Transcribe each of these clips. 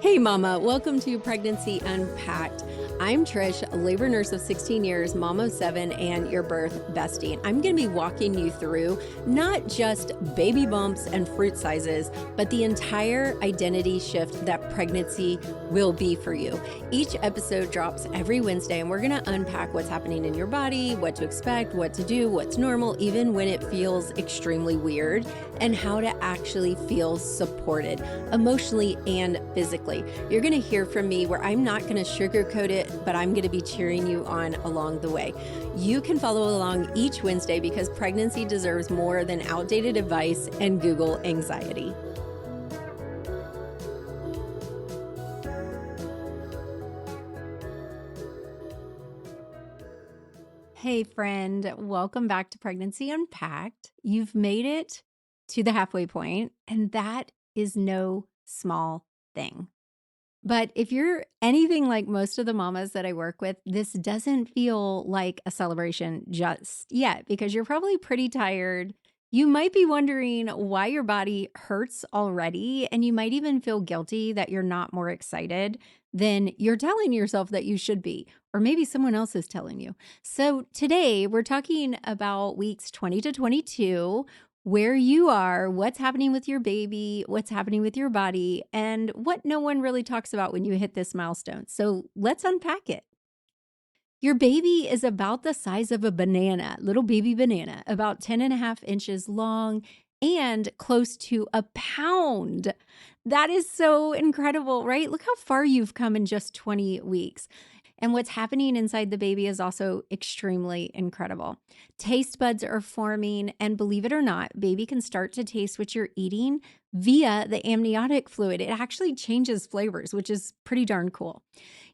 Hey mama, welcome to Pregnancy Unpacked. I'm Trish, a labor nurse of 16 years, mom of 7, and your birth bestie. And I'm going to be walking you through not just baby bumps and fruit sizes, but the entire identity shift that pregnancy will be for you. Each episode drops every Wednesday, and we're going to unpack what's happening in your body, what to expect, what to do, what's normal, even when it feels extremely weird, and how to actually feel supported emotionally and physically. You're going to hear from me where I'm not going to sugarcoat it, but I'm going to be cheering you on along the way. You can follow along each Wednesday because pregnancy deserves more than outdated advice and Google anxiety. Hey friend, welcome back to Pregnancy Unpacked. You've made it to the halfway point, and that is no small thing. But if you're anything like most of the mamas that I work with, this doesn't feel like a celebration just yet because you're probably pretty tired. You might be wondering why your body hurts already, and you might even feel guilty that you're not more excited than you're telling yourself that you should be, or maybe someone else is telling you. So today we're talking about weeks 20 to 22, where you are, what's happening with your baby, what's happening with your body, and what no one really talks about when you hit this milestone. So let's unpack it. Your baby is about the size of a banana, little baby banana, about 10.5 inches long and close to a pound. That is so incredible, right? Look how far you've come in just 20 weeks. And what's happening inside the baby is also extremely incredible. Taste buds are forming, and believe it or not, baby can start to taste what you're eating via the amniotic fluid. It actually changes flavors, which is pretty darn cool.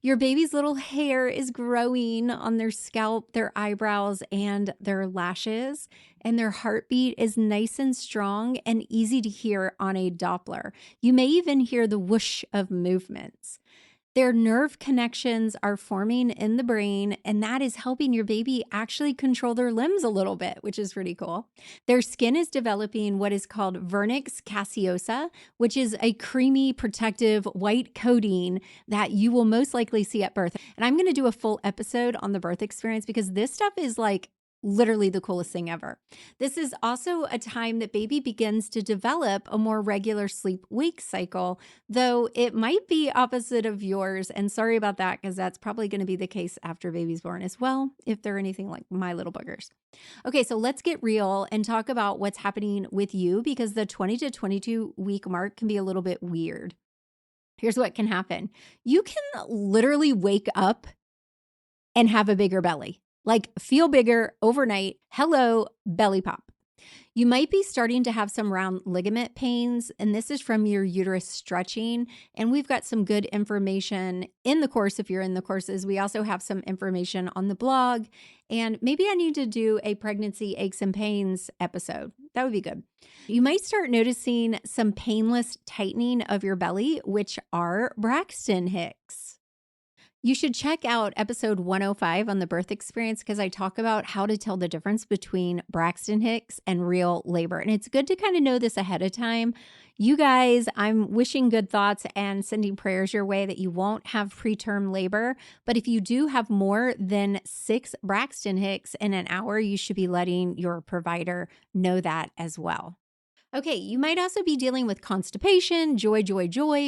Your baby's little hair is growing on their scalp, their eyebrows, and their lashes, and their heartbeat is nice and strong and easy to hear on a Doppler. You may even hear the whoosh of movements. Their nerve connections are forming in the brain, and that is helping your baby actually control their limbs a little bit, which is pretty cool. Their skin is developing what is called vernix caseosa, which is a creamy, protective white coating that you will most likely see at birth. And I'm going to do a full episode on the birth experience because this stuff is like literally the coolest thing ever. This is also a time that baby begins to develop a more regular sleep-wake cycle, though it might be opposite of yours. And sorry about that, because that's probably going to be the case after baby's born as well, if they're anything like my little boogers. Okay, so let's get real and talk about what's happening with you, because the 20 to 22 week mark can be a little bit weird. Here's what can happen. You can literally wake up and have a bigger belly. Like feel bigger overnight. Hello, belly pop. You might be starting to have some round ligament pains, and this is from your uterus stretching. And we've got some good information in the course. If you're in the courses, we also have some information on the blog. And maybe I need to do a pregnancy aches and pains episode. That would be good. You might start noticing some painless tightening of your belly, which are Braxton Hicks. You should check out episode 105 on the birth experience because I talk about how to tell the difference between Braxton Hicks and real labor. And it's good to kind of know this ahead of time. You guys, I'm wishing good thoughts and sending prayers your way that you won't have preterm labor. But if you do have more than 6 Braxton Hicks in an hour, you should be letting your provider know that as well. Okay, you might also be dealing with constipation, joy,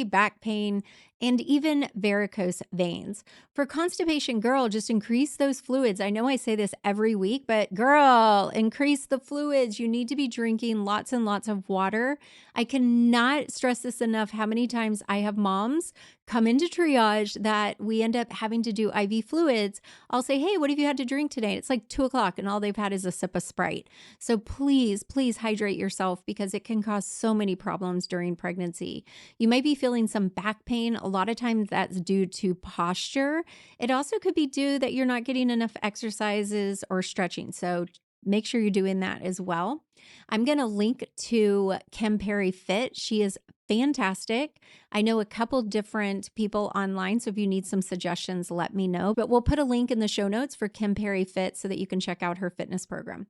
back pain, and even varicose veins. For constipation, girl, just increase those fluids. I know I say this every week, but girl, increase the fluids. You need to be drinking lots and lots of water. I cannot stress this enough how many times I have moms come into triage that we end up having to do IV fluids. I'll say, hey, what have you had to drink today? It's like 2:00 and all they've had is a sip of Sprite. So please hydrate yourself because it can cause so many problems during pregnancy. You might be feeling some back pain. A lot of times that's due to posture. It also could be due that you're not getting enough exercises or stretching. So make sure you're doing that as well. I'm going to link to Kim Perry Fit. She is fantastic. I know a couple different people online, so if you need some suggestions, let me know. But we'll put a link in the show notes for Kim Perry Fit so that you can check out her fitness program.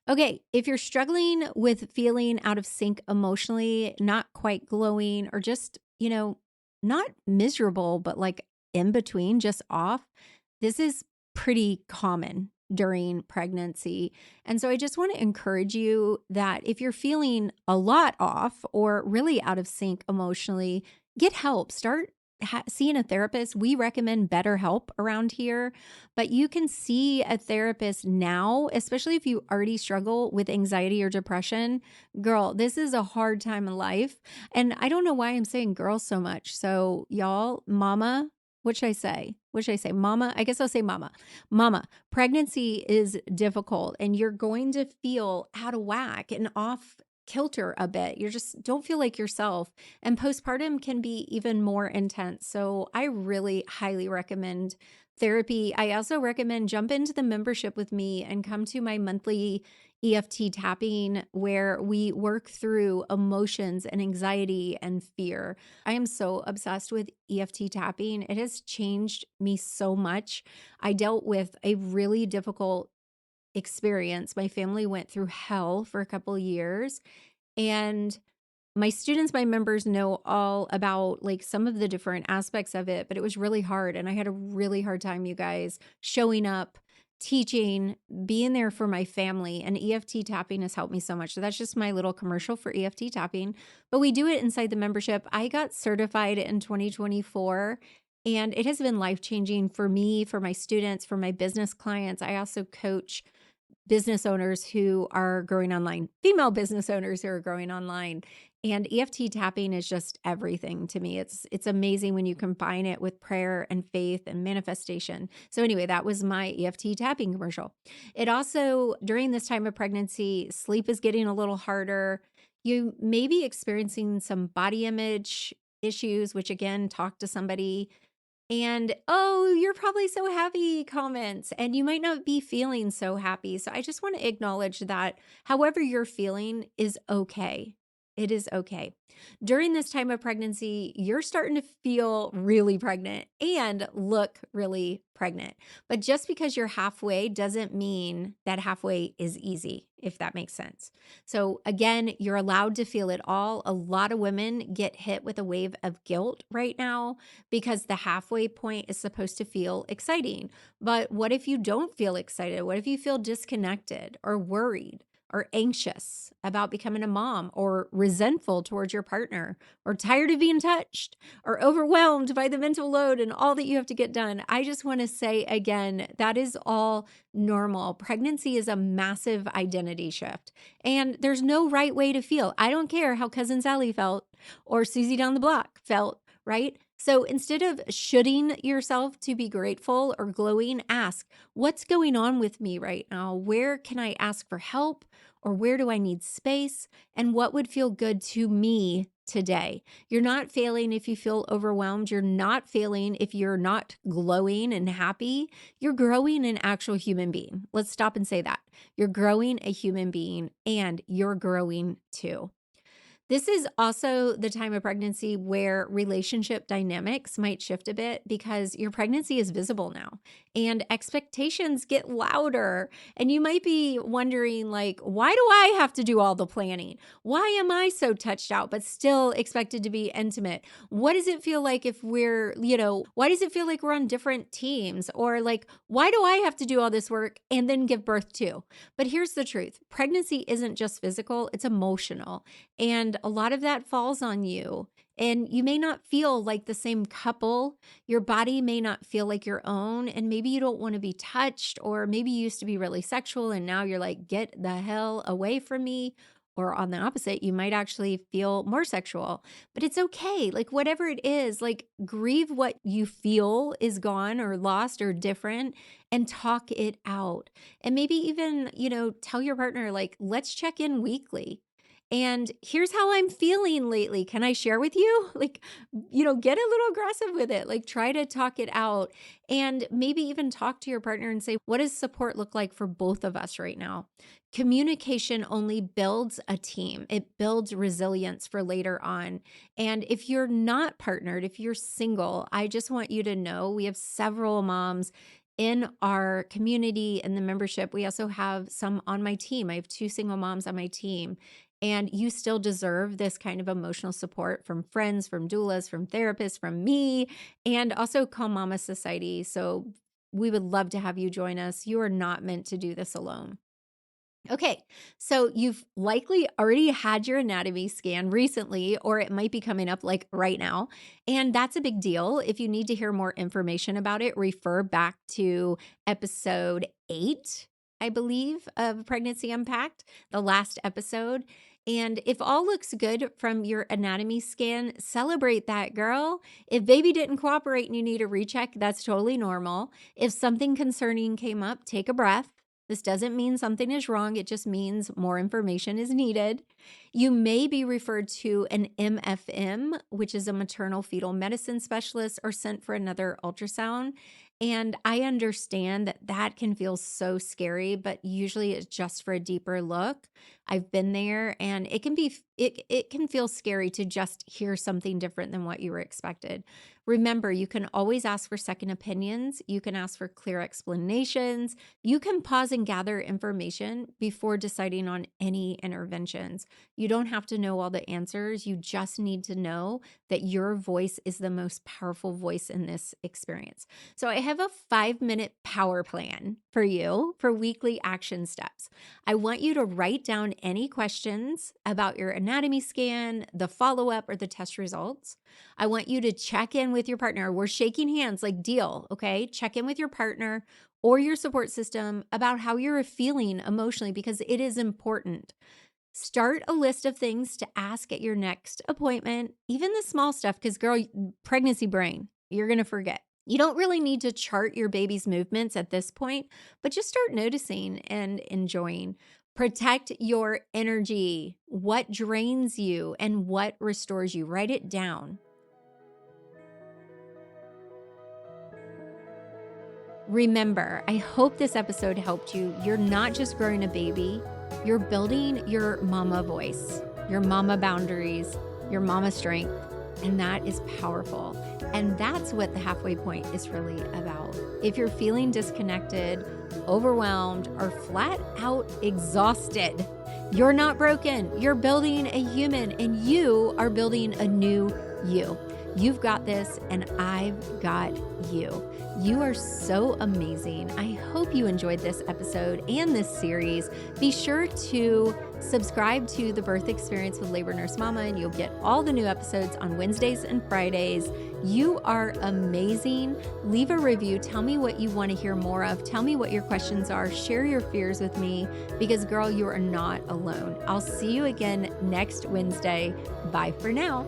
Okay, if you're struggling with feeling out of sync emotionally, not quite glowing, or just, not miserable, but like in between, just off. This is pretty common during pregnancy. And so I just want to encourage you that if you're feeling a lot off or really out of sync emotionally, get help. Start seeing a therapist. We recommend BetterHelp around here, but you can see a therapist now, especially if you already struggle with anxiety or depression. Girl, this is a hard time in life. And I don't know why I'm saying girl so much. So y'all, mama, what should I say? What should I say? Mama, I guess I'll say mama. Mama, pregnancy is difficult and you're going to feel out of whack and off kilter a bit. You just don't feel like yourself. And postpartum can be even more intense. So I really highly recommend therapy. I also recommend jump into the membership with me and come to my monthly EFT tapping where we work through emotions and anxiety and fear. I am so obsessed with EFT tapping. It has changed me so much. I dealt with a really difficult experience. My family went through hell for a couple of years, and my students, my members know all about like some of the different aspects of it, but it was really hard. And I had a really hard time, you guys, showing up, teaching, being there for my family. And EFT tapping has helped me so much. So that's just my little commercial for EFT tapping. But we do it inside the membership. I got certified in 2024. And it has been life-changing for me, for my students, for my business clients. I also coach business owners who are growing online, female business owners who are growing online. And EFT tapping is just everything to me. It's amazing when you combine it with prayer and faith and manifestation. So anyway, that was my EFT tapping commercial. It also, during this time of pregnancy, sleep is getting a little harder. You may be experiencing some body image issues, which again, talk to somebody. And, oh, you're probably so happy comments, and you might not be feeling so happy. So I just want to acknowledge that however you're feeling is okay. It is okay. During this time of pregnancy, you're starting to feel really pregnant and look really pregnant. But just because you're halfway doesn't mean that halfway is easy, if that makes sense. So again, you're allowed to feel it all. A lot of women get hit with a wave of guilt right now because the halfway point is supposed to feel exciting. But what if you don't feel excited? What if you feel disconnected or worried or anxious about becoming a mom or resentful towards your partner or tired of being touched or overwhelmed by the mental load and all that you have to get done? I just want to say again, that is all normal. Pregnancy is a massive identity shift, and there's no right way to feel. I don't care how Cousin Sally felt or Susie down the block felt, right? So instead of shoulding yourself to be grateful or glowing, ask, what's going on with me right now? Where can I ask for help? Or where do I need space? And what would feel good to me today? You're not failing if you feel overwhelmed. You're not failing if you're not glowing and happy. You're growing an actual human being. Let's stop and say that. You're growing a human being, and you're growing too. This is also the time of pregnancy where relationship dynamics might shift a bit because your pregnancy is visible now and expectations get louder. And you might be wondering, like, why do I have to do all the planning? Why am I so touched out but still expected to be intimate? What does it feel like if why does it feel like we're on different teams? Or like, why do I have to do all this work and then give birth too? But here's the truth. Pregnancy isn't just physical, it's emotional. And a lot of that falls on you. And you may not feel like the same couple. Your body may not feel like your own. And maybe you don't want to be touched, or maybe you used to be really sexual and now you're like, get the hell away from me. Or on the opposite, you might actually feel more sexual, but it's okay. Like, whatever it is, like, grieve what you feel is gone or lost or different and talk it out. And maybe even, tell your partner, like, let's check in weekly. And here's how I'm feeling lately. Can I share with you? Like, get a little aggressive with it. Like, try to talk it out, and maybe even talk to your partner and say, what does support look like for both of us right now? Communication only builds a team. It builds resilience for later on. And if you're not partnered, if you're single, I just want you to know we have several moms in our community and the membership. We also have some on my team. I have 2 single moms on my team. And you still deserve this kind of emotional support from friends, from doulas, from therapists, from me, and also Calm Mama Society. So we would love to have you join us. You are not meant to do this alone. Okay, so you've likely already had your anatomy scan recently, or it might be coming up like right now. And that's a big deal. If you need to hear more information about it, refer back to episode 8, I believe, of Pregnancy Unpacked, the last episode. And if all looks good from your anatomy scan, celebrate that, girl. If baby didn't cooperate and you need a recheck, that's totally normal. If something concerning came up, take a breath. This doesn't mean something is wrong. It just means more information is needed. You may be referred to an MFM, which is a maternal fetal medicine specialist, or sent for another ultrasound. And I understand that that can feel so scary, but usually it's just for a deeper look. I've been there, and it can feel scary to just hear something different than what you were expected. Remember, you can always ask for second opinions. You can ask for clear explanations. You can pause and gather information before deciding on any interventions. You don't have to know all the answers. You just need to know that your voice is the most powerful voice in this experience. So I have a 5-minute power plan for you for weekly action steps. I want you to write down any questions about your anatomy scan, the follow-up, or the test results. I want you to check in with your partner. We're shaking hands, like deal, okay? Check in with your partner or your support system about how you're feeling emotionally, because it is important. Start a list of things to ask at your next appointment, even the small stuff, because girl, pregnancy brain, you're going to forget. You don't really need to chart your baby's movements at this point, but just start noticing and enjoying. Protect your energy, what drains you and what restores you. Write it down. Remember, I hope this episode helped you. You're not just growing a baby, you're building your mama voice, your mama boundaries, your mama strength, and that is powerful. And that's what the halfway point is really about. If you're feeling disconnected, overwhelmed, or flat out exhausted, you're not broken. You're building a human, and you are building a new you. You've got this, and I've got you. You are so amazing. I hope you enjoyed this episode and this series. Be sure to subscribe to The Birth Experience with Labor Nurse Mama, and you'll get all the new episodes on Wednesdays and Fridays. You are amazing. Leave a review. Tell me what you want to hear more of. Tell me what your questions are. Share your fears with me, because girl, you are not alone. I'll see you again next Wednesday. Bye for now.